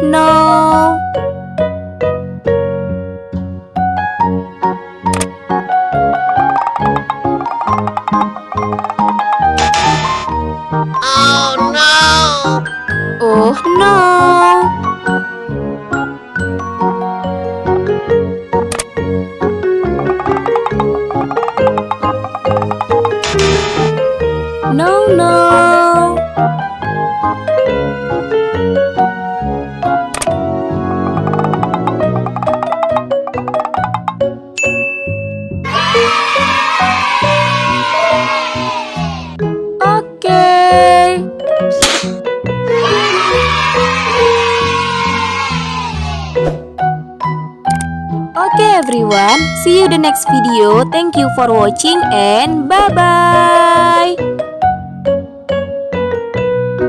no. Oh no! Oh no. No, no. Okay. Okay everyone, see you the next video. Thank you for watching and bye-bye.